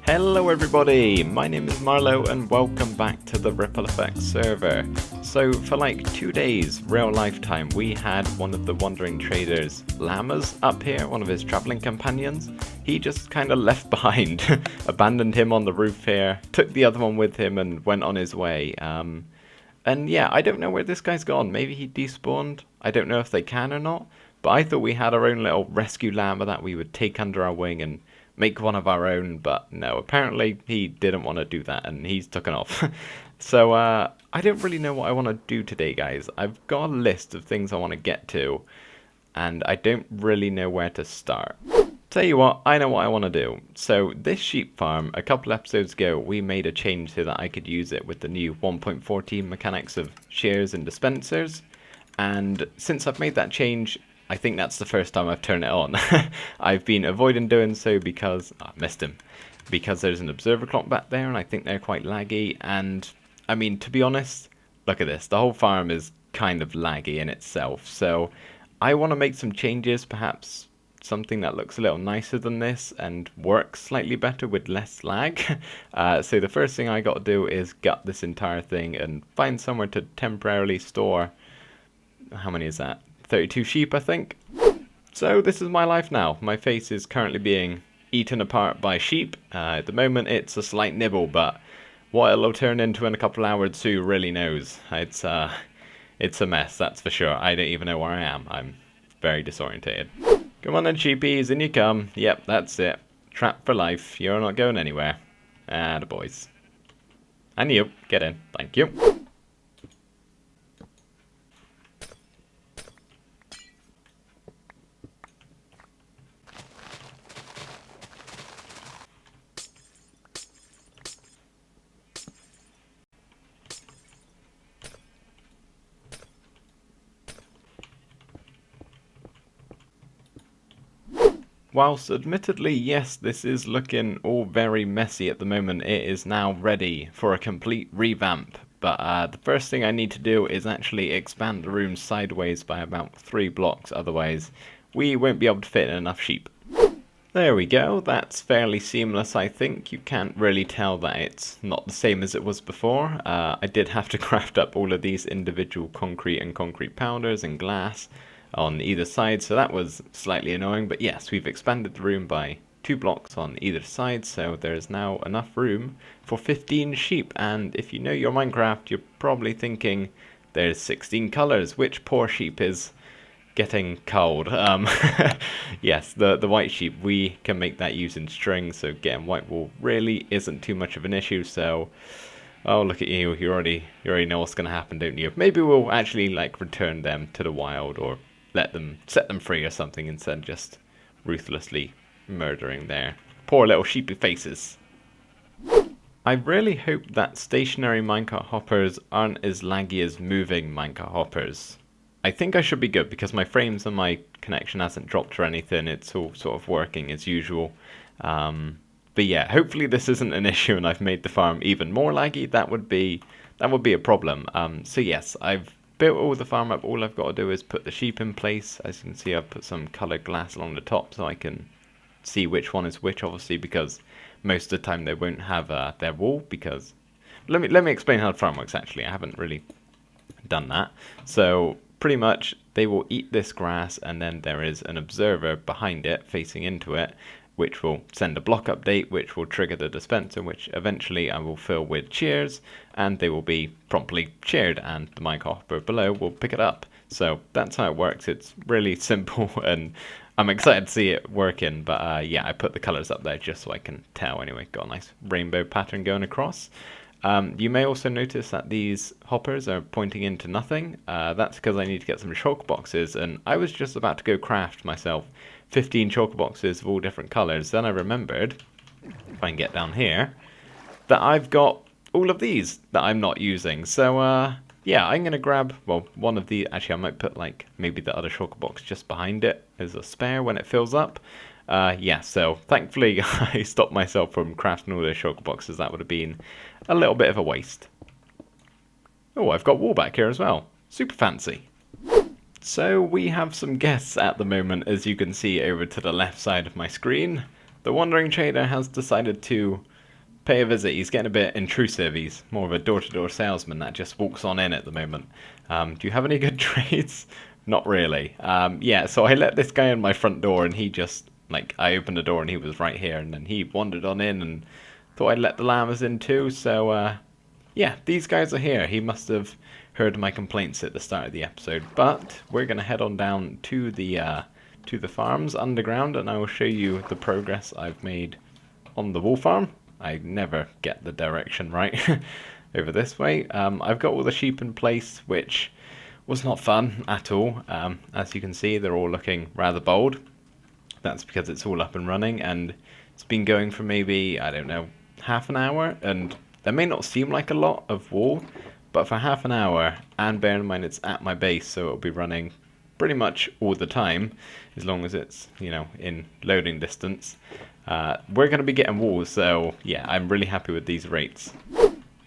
Hello everybody, my name is Marlo and welcome back to the Ripple Effect server. So for like 2 days, real lifetime, we had one of the Wandering Trader's llamas up here, one of his traveling companions. He just kind of left behind, abandoned him on the roof here, took the other one with him and went on his way. And yeah, I don't know where this guy's gone. Maybe he despawned. I don't know if they can or not. But I thought we had our own little rescue llama that we would take under our wing and make one of our own. But no, apparently he didn't want to do that and he's taken off. So I don't really know what I want to do today, guys. I've got a list of things I want to get to. And I don't really know where to start. Tell you what, I know what I want to do. So this sheep farm, a couple episodes ago, we made a change so that I could use it with the new 1.14 mechanics of shears and dispensers. And since I've made that change, I think that's the first time I've turned it on. I've been avoiding doing so because I missed him. Because there's an observer clock back there and I think they're quite laggy. And I mean, to be honest, look at this. The whole farm is kind of laggy in itself. So I want to make some changes, perhaps something that looks a little nicer than this and works slightly better with less lag. So the first thing I got to do is gut this entire thing and find somewhere to temporarily store, how many is that? 32 sheep, I think. So this is my life now. My face is currently being eaten apart by sheep. At the moment it's a slight nibble, but what it'll turn into in a couple of hours, who really knows? It's a mess, that's for sure. I don't even know where I am. I'm very disorientated. Come on then, sheepies, in you come. Yep, that's it. Trapped for life. You're not going anywhere. Ah, the boys. And you, get in. Thank you. Whilst admittedly, yes, this is looking all very messy at the moment, it is now ready for a complete revamp. But the first thing I need to do is actually expand the room sideways by about 3 blocks, otherwise we won't be able to fit enough sheep. There we go, that's fairly seamless I think. You can't really tell that it's not the same as it was before. I did have to craft up all of these individual concrete and concrete powders and glass on either side, so that was slightly annoying, but yes, we've expanded the room by 2 blocks on either side, so there's now enough room for 15 sheep. And if you know your Minecraft, you're probably thinking there's 16 colors. Which poor sheep is getting cold? Yes, the white sheep, we can make that using string, so getting white wool really isn't too much of an issue. So oh, look at you, you already know what's going to happen, don't you? Maybe we'll actually like return them to the wild or set them free or something instead of just ruthlessly murdering their poor little sheepy faces. I really hope that stationary minecart hoppers aren't as laggy as moving minecart hoppers. I think I should be good because my frames and my connection hasn't dropped or anything. It's all sort of working as usual. But yeah, hopefully this isn't an issue and I've made the farm even more laggy. That would be a problem. So yes, I've built all the farm up. All I've got to do is put the sheep in place. As you can see, I've put some coloured glass along the top so I can see which one is which, obviously, because most of the time they won't have their wool. Because let me explain how the farm works. Actually, I haven't really done that. So pretty much they will eat this grass, and then there is an observer behind it facing into it, which will send a block update, which will trigger the dispenser, which eventually I will fill with shears, and they will be promptly sheared, and the minecart hopper below will pick it up. So that's how it works. It's really simple, and I'm excited to see it working. But yeah, I put the colors up there just so I can tell. Anyway, got a nice rainbow pattern going across. You may also notice that these hoppers are pointing into nothing. That's because I need to get some chalk boxes, and I was just about to go craft myself 15 chalk boxes of all different colors. Then I remembered, if I can get down here, that I've got all of these that I'm not using. So yeah, I'm gonna grab, well, one of the, actually I might put like maybe the other chalk box just behind it as a spare when it fills up. Yeah, so thankfully I stopped myself from crafting all those chalk boxes. That would have been a little bit of a waste. Oh, I've got wool back here as well. Super fancy. So we have some guests at the moment, as you can see over to the left side of my screen. The Wandering Trader has decided to pay a visit. He's getting a bit intrusive. He's more of a door-to-door salesman that just walks on in at the moment. Do you have any good trades? Not really. Yeah, so I let this guy in my front door, and he just, like, I opened the door and he was right here, and then he wandered on in and thought I'd let the llamas in too, so, yeah, these guys are here. He must have heard my complaints at the start of the episode, but we're going to head on down to the farms underground, and I will show you the progress I've made on the wool farm. I never get the direction right over this way. I've got all the sheep in place, which was not fun at all. As you can see, they're all looking rather bold. That's because it's all up and running, and it's been going for maybe, I don't know, half an hour, and that may not seem like a lot of wool, but for half an hour, and bear in mind it's at my base, so it'll be running pretty much all the time, as long as it's, you know, in loading distance. We're going to be getting wool, so yeah, I'm really happy with these rates.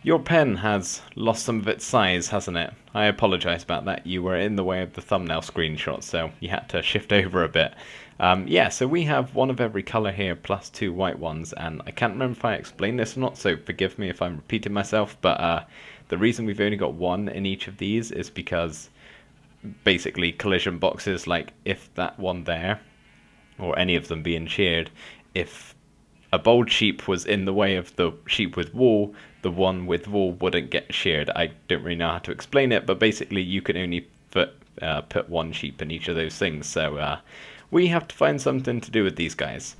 Your pen has lost some of its size, hasn't it? I apologise about that. You were in the way of the thumbnail screenshot, so you had to shift over a bit. Yeah, so we have one of every colour here, plus 2 white ones, and I can't remember if I explained this or not, so forgive me if I'm repeating myself, but the reason we've only got one in each of these is because basically collision boxes, like if that one there, or any of them being sheared, if a bold sheep was in the way of the sheep with wool, the one with wool wouldn't get sheared. I don't really know how to explain it, but basically you can only put one sheep in each of those things, so we have to find something to do with these guys.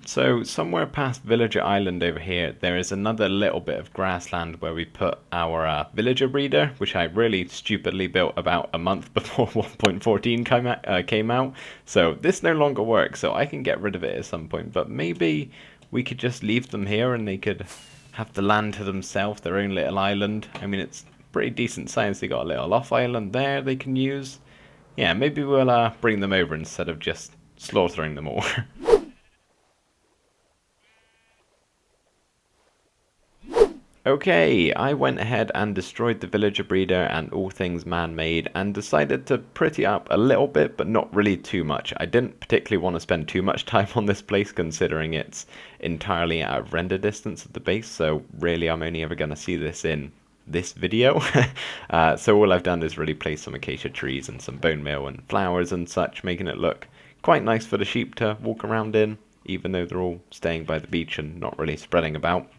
So somewhere past Villager Island over here, there is another little bit of grassland where we put our villager breeder, which I really stupidly built about a month before 1.14 came out. So this no longer works, so I can get rid of it at some point, but maybe we could just leave them here and they could have the land to themselves, their own little island. I mean, it's pretty decent size. They got a little off island there they can use. Yeah, maybe we'll bring them over instead of just slaughtering them all. Okay, I went ahead and destroyed the villager breeder and all things man-made and decided to pretty up a little bit, but not really too much. I didn't particularly want to spend too much time on this place considering it's entirely out of render distance of the base, so really I'm only ever going to see this in this video. So all I've done is really place some acacia trees and some bone meal and flowers and such, making it look quite nice for the sheep to walk around in, even though they're all staying by the beach and not really spreading about.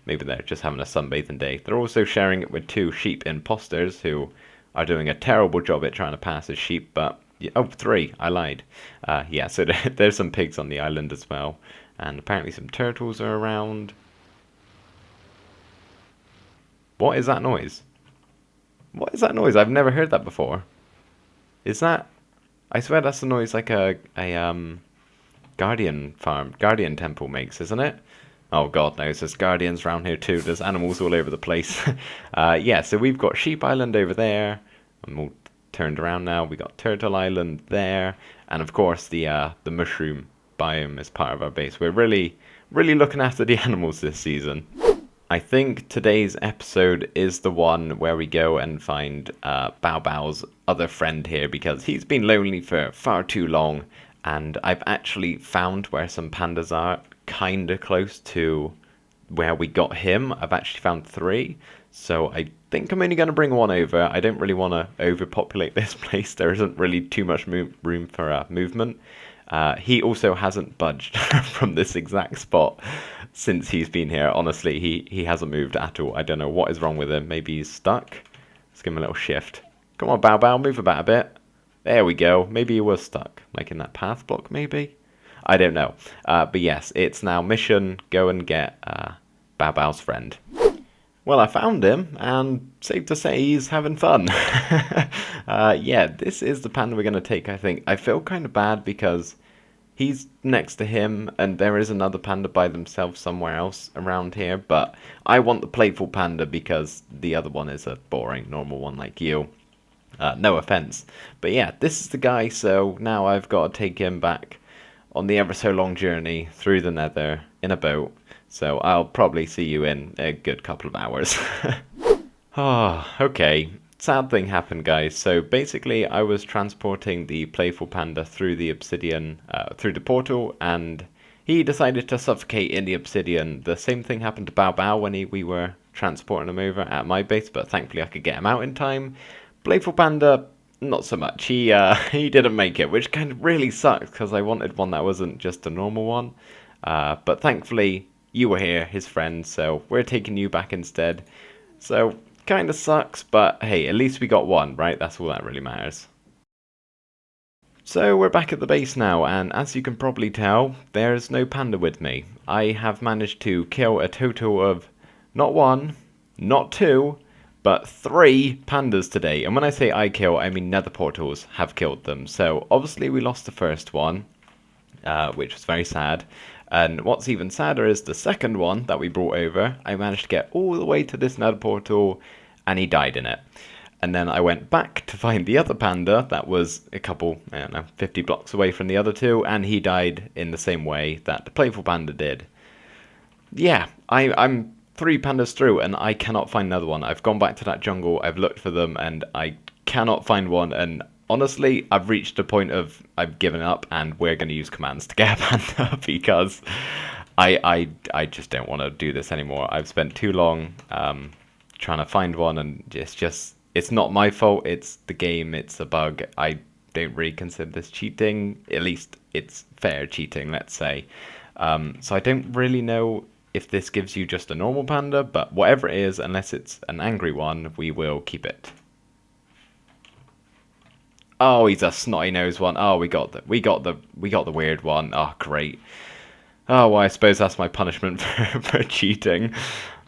Maybe they're just having a sunbathing day. They're also sharing it with 2 sheep imposters who are doing a terrible job at trying to pass as sheep, but... Oh, 3, I lied. Yeah, so there's some pigs on the island as well, and apparently some turtles are around. What is that noise? What is that noise? I've never heard that before. Is that... I swear that's a noise like a guardian temple makes, isn't it? Oh god knows, there's guardians around here too, there's animals all over the place. Yeah, so we've got Sheep Island over there, I'm all turned around now, we got Turtle Island there, and of course the mushroom biome is part of our base. We're really looking after the animals this season. I think today's episode is the one where we go and find Bao Bao's other friend here, because he's been lonely for far too long, and I've actually found where some pandas are, kind of close to where we got him. I've actually found 3, so I think I'm only going to bring 1 over. I don't really want to overpopulate this place. There isn't really too much room for movement. He also hasn't budged from this exact spot since he's been here. Honestly, he hasn't moved at all. I don't know what is wrong with him. Maybe he's stuck. Let's give him a little shift. Come on, Bao Bao, move about a bit. There we go. Maybe he was stuck, like in that path block maybe? I don't know. But yes, it's now mission, go and get Bao Bao's friend. Well, I found him, and safe to say he's having fun. Yeah, this is the panda we're going to take, I think. I feel kind of bad because he's next to him, and there is another panda by themselves somewhere else around here, but I want the playful panda because the other one is a boring, normal one like you. No offense. But yeah, this is the guy, so now I've got to take him back on the ever so long journey through the nether in a boat. So I'll probably see you in a good couple of hours. Oh, okay. Sad thing happened, guys. So basically I was transporting the playful panda through the obsidian, through the portal, and he decided to suffocate in the obsidian. The same thing happened to Bao Bao when we were transporting him over at my base, but thankfully I could get him out in time. Playful Panda, not so much. He he didn't make it, which kind of really sucks because I wanted one that wasn't just a normal one. But thankfully you were here, his friend, so we're taking you back instead. So kind of sucks, but hey, at least we got one, right? That's all that really matters. So we're back at the base now, and as you can probably tell, there's no panda with me. I have managed to kill a total of not one, not two, but three pandas today. And when I say I kill, I mean nether portals have killed them. So obviously we lost the first one, which was very sad. And what's even sadder is the second one that we brought over, I managed to get all the way to this nether portal, and he died in it. And then I went back to find the other panda that was a couple, I don't know, 50 blocks away from the other two, and he died in the same way that the playful panda did. Yeah, I'm three pandas through, and I cannot find another one. I've gone back to that jungle, I've looked for them, and I cannot find one, and honestly, I've reached a point of I've given up, and we're going to use commands to get a panda, because I just don't want to do this anymore. I've spent too long trying to find one, and it's not my fault, it's the game, it's a bug. I don't really consider this cheating, at least it's fair cheating, let's say. So I don't really know if this gives you just a normal panda, but whatever it is, unless it's an angry one, we will keep it. Oh, he's a snotty nose one. Oh, we got the weird one. Oh, great. Oh, well, I suppose that's my punishment for cheating.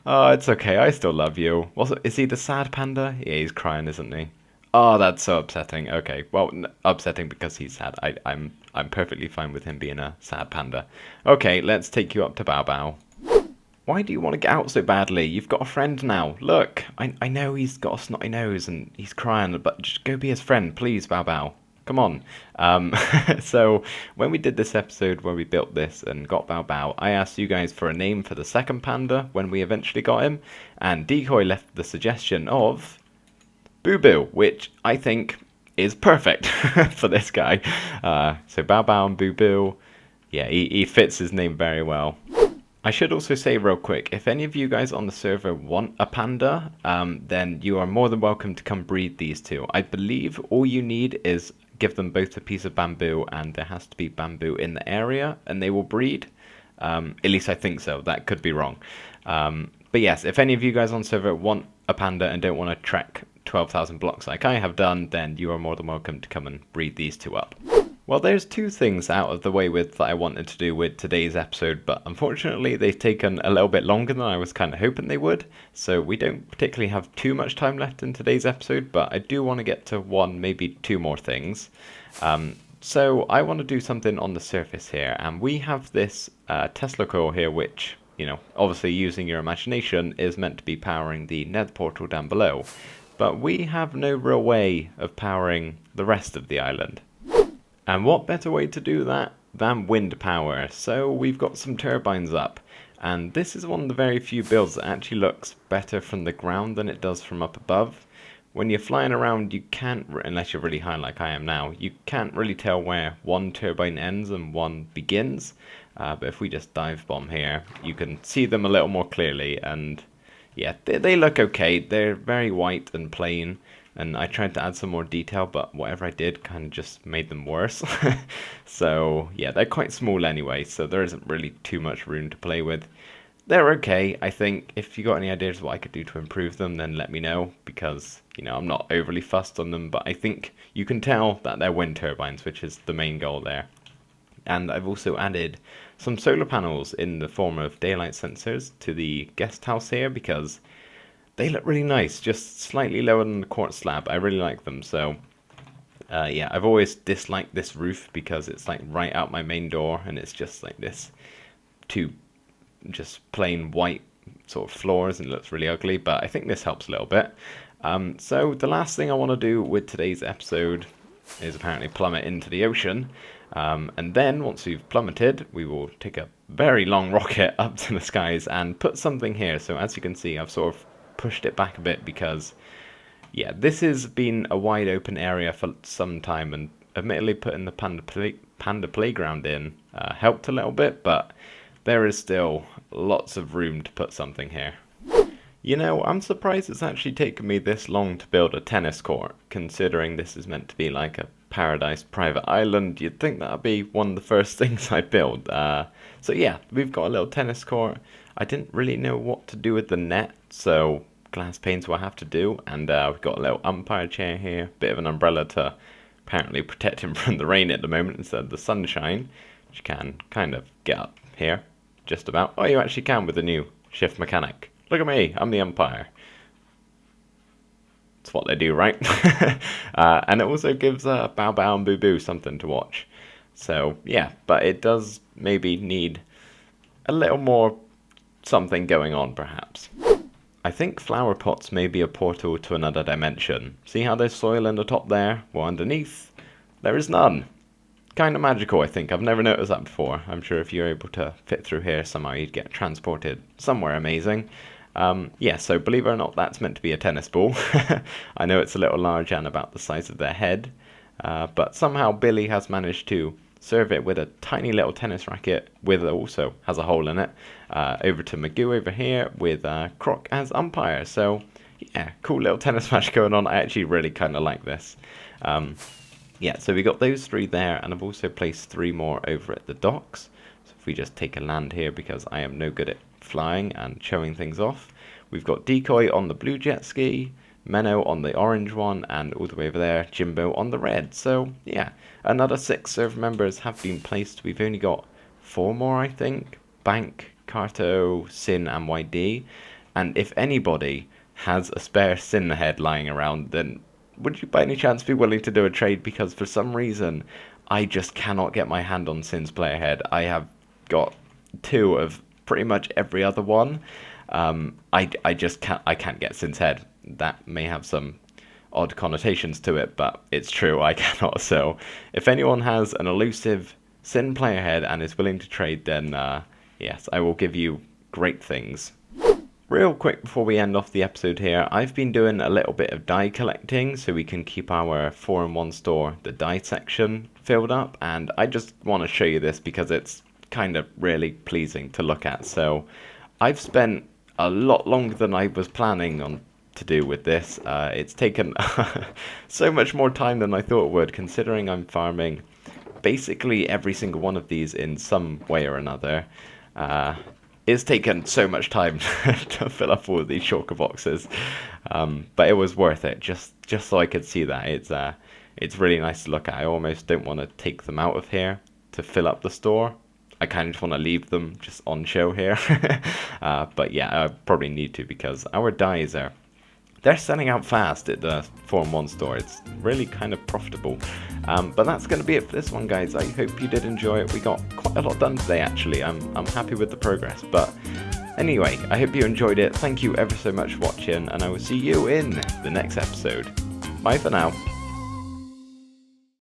Oh, it's okay. I still love you. Is he the sad panda? Yeah, he's crying, isn't he? Oh, that's so upsetting. Okay, well, upsetting because he's sad. I'm perfectly fine with him being a sad panda. Okay, let's take you up to Bao Bao. Why do you want to get out so badly? You've got a friend now. Look, I know he's got a snotty nose and he's crying, but just go be his friend, please, Bao Bao. Come on. So when we did this episode where we built this and got Bao Bao, I asked you guys for a name for the second panda when we eventually got him, and Decoy left the suggestion of Boo Boo, which I think is perfect for this guy. So Bao Bao and Boo Boo, yeah, he fits his name very well. I should also say real quick, if any of you guys on the server want a panda, then you are more than welcome to come breed these two. I believe all you need is give them both a piece of bamboo, and there has to be bamboo in the area, and they will breed. At least I think so. That could be wrong. But yes, if any of you guys on server want a panda and don't want to trek 12,000 blocks like I have done, then you are more than welcome to come and breed these two up. Well, there's two things out of the way with that I wanted to do with today's episode, but unfortunately they've taken a little bit longer than I was kind of hoping they would, so we don't particularly have too much time left in today's episode, but I do want to get to one, maybe two more things. So I want to do something on the surface here, and we have this Tesla coil here, which, you know, obviously using your imagination is meant to be powering the nether portal down below, but we have no real way of powering the rest of the island. And what better way to do that than wind power? So we've got some turbines up, and this is one of the very few builds that actually looks better from the ground than it does from up above. When you're flying around, you can't, unless you're really high like I am now, you can't really tell where one turbine ends and one begins. But if we just dive bomb here, you can see them a little more clearly, and yeah, they look okay. They're very white and plain. And I tried to add some more detail, but whatever I did kind of just made them worse. So yeah, they're quite small anyway, so there isn't really too much room to play with. They're okay, I think. If you got any ideas what I could do to improve them, then let me know, because, you know, I'm not overly fussed on them, but I think you can tell that they're wind turbines, which is the main goal there. And I've also added some solar panels in the form of daylight sensors to the guest house here, because they look really nice, just slightly lower than the quartz slab. I really like them, so yeah, I've always disliked this roof because it's like right out my main door, and it's just like this two just plain white sort of floors, and it looks really ugly, but I think this helps a little bit. So the last thing I want to do with today's episode is apparently plummet into the ocean, and then once we've plummeted, we will take a very long rocket up to the skies and put something here. So as you can see, I've sort of pushed it back a bit because, yeah, this has been a wide open area for some time, and Admittedly, putting the Panda playground in helped a little bit, but there is still lots of room to put something here. You know, I'm surprised it's actually taken me this long to build a tennis court, considering this is meant to be like a paradise private island. You'd think that'd be one of the first things I build. So yeah, we've got a little tennis court. I didn't really know what to do with the net, so glass panes will have to do. And we've got a little umpire chair here, bit of an umbrella to apparently protect him from the rain at the moment instead of the sunshine, which can kind of get up here, just about. Oh, you actually can with the new shift mechanic. Look at me, I'm the umpire. That's what they do, right? And it also gives Bao Bao and Boo Boo something to watch. So, yeah, but it does maybe need a little more something going on, perhaps. I think Flowerpots may be a portal to another dimension. See how there's soil in the top there? Well, underneath, there is none. Kind of magical, I think. I've never noticed that before. I'm sure if you're able to fit through here somehow, you'd get transported somewhere amazing. Yeah, so believe it or not, that's meant to be a tennis ball. I know it's a little large and about the size of their head, but somehow Billy has managed to serve it with a tiny little tennis racket, with also has a hole in it, over to Magoo over here with Croc as umpire. So yeah, cool little tennis match going on. I actually really kind of like this. Yeah, so we got those three there, and I've also placed three more over at the docks. So if we just take a land here, because I am no good at flying and showing things off. We've got Decoy on the blue jet ski, Menno on the orange one, and all the way over there, Jimbo on the red. So yeah, another 6 server members have been placed. We've only got 4 more, I think. Bank, Carto, Sin, and YD. And if anybody has a spare Sin head lying around, then would you by any chance be willing to do a trade? Because for some reason, I just cannot get my hand on Sin's player head. I have got 2 of pretty much every other one. I just can't get Sin's head. That may have some odd connotations to it, but it's true, I cannot. So if anyone has an elusive Sin player head and is willing to trade, then yes, I will give you great things. Real quick before we end off the episode here, I've been doing a little bit of die collecting so we can keep our 4-in-1 store, the die section, filled up, and I just want to show you this because it's kind of really pleasing to look at. So I've spent a lot longer than I was planning on to do with this. It's taken so much more time than I thought it would, considering I'm farming basically every single one of these in some way or another. It's taken so much time to fill up all of these shulker boxes, but it was worth it just so I could see that. It's really nice to look at. I almost don't want to take them out of here to fill up the store. I kind of just want to leave them just on show here. But yeah, I probably need to, because our dies they're selling out fast at the 4-in-1 store. It's really kind of profitable. But that's going to be it for this one, guys. I hope you did enjoy it. We got quite a lot done today, actually. I'm happy with the progress. But anyway, I hope you enjoyed it. Thank you ever so much for watching, and I will see you in the next episode. Bye for now.